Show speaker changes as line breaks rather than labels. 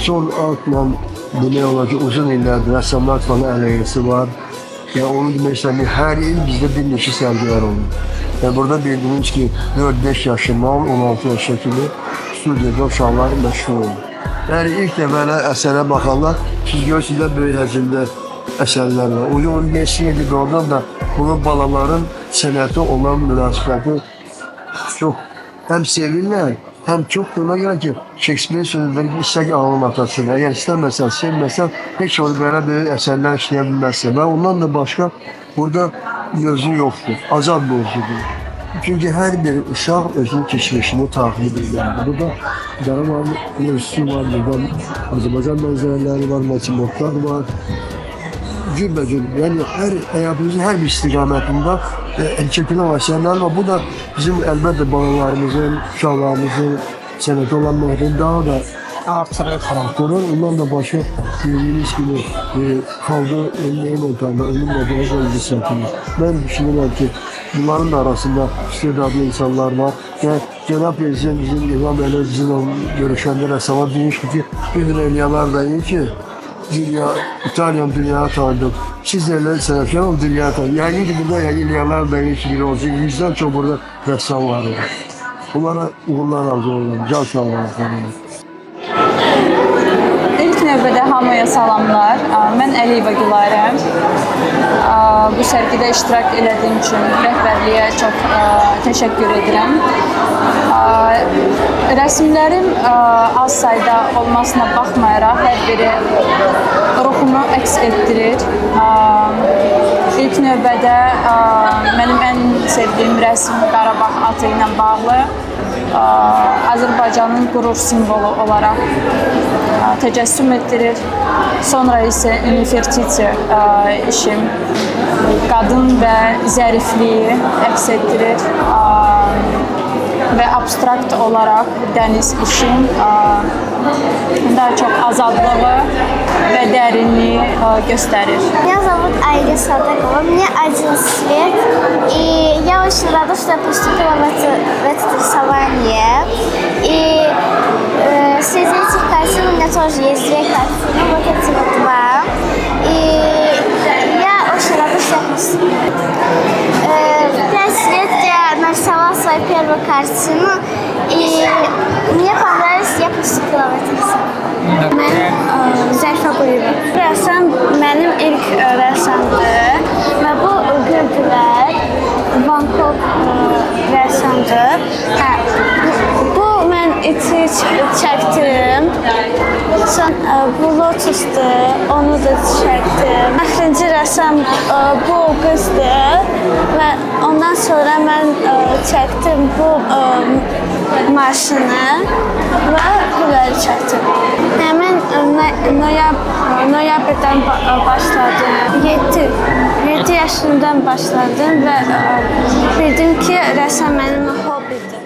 son altla demək olar ki, uzun illərdir rəssamlar falan əlaqəsi var. Yəni onu demək istəyirəm, hər il bizdə bir neçə sərgilər olur. Yəni burada bildiyiniz ki, 4-5 yaşından 16 yaşa kimi studiyada uşaqlar məşğul olur. Yəni ilk dəfə əsərə baxanlar, siz görürsünüz də böyük həcmdə əsərlər var. Onun neçə qaldan da bunun balaların sənətə olan münasibəti çox həm sevirlər, həm çox buna görə ki, Shakespeare sözləri istək ağlın atasın. Əgər istəməsən, sevməsən, heç onu belə böyük əsərlər işləyə bilməzsən. Və ondan da başqa burada mövzu yoxdur, azad mövzudur. Çünki hər bir uşaq özünün keçmişini taxil edir. Burada Qarabağ mövzusu var, burada Azərbaycan mənzərələri var, motivlər var. Cürbəcür, yəni həyatımızın hər bir istiqamətində çəkilən əsərlər var. Bu da bizim əlbəttə balalarımızın, uşaqlarımızın sənətə olan məhrini daha da artırır. Ondan da başqa dediyimiz kimi xalqa ölməyin ortamda, ölüm modeli qoyucu. Mən düşünürəm ki, bunların da arasında istedadlı insanlar var. Və Cənab Prezident bizim İlham Əliyev'in görüşəndə rəssama demişdi ki, bir elyalar da iyi ki, İtalyan dünyaya tanıdım. Siz de sənətkar olun, dünyaya tanıdım. Yəni ki, burada İlyalar da iyi ki, olsun. Yüzden çok burada rəssam var. Bunlara uğurlar arzu olun. Can sağlığı.
İlk növbədə hamıya salamlar. Mən Əliyeva Gülarəm. Bu sərgidə iştirak etdiyim üçün rəhbərliyə çox təşəkkür edirəm. Rəsmlərim az sayda olmasına baxmayaraq hər biri ruhumu əks etdirir. İlk növbədə mənim ən sevdiyim rəsm Qarabağ atı ilə bağlı. Azərbaycanın qürur simvolu olaraq təcəssüm etdirir. Sonra isə Nefertiti işim qadın və zərifliyi əks etdirir. Və abstrakt olaraq dəniz işim daha çox azadlığı və dərinliyi göstərir.
Меня зовут Айга Садыкова, мне 11 лет, и я очень рада, что я поступила в это рисование. И среди этих картин у меня тоже есть две картины, вот эти вот два. И я очень рада, что я поступила. В 5 лет я нарисовала свою первую картину, и мне понравилось, я поступила в это рисование. Mən Zərfə Quliyeva. Bu rəssam mənim ilk rəssamdır və bu gördülər Van Gogh rəssamdır. Bu mən iti çəkdim. Sonra bu lotusdur, onu da çəkdim. Axırıncı rəssam bu qızdır və ondan sonra mən çəkdim bu maşını və bunları çəkdim. Mən noyabrdan başladım. 7 yaşından başladım və bildim ki, rəssam mənim hobbidir.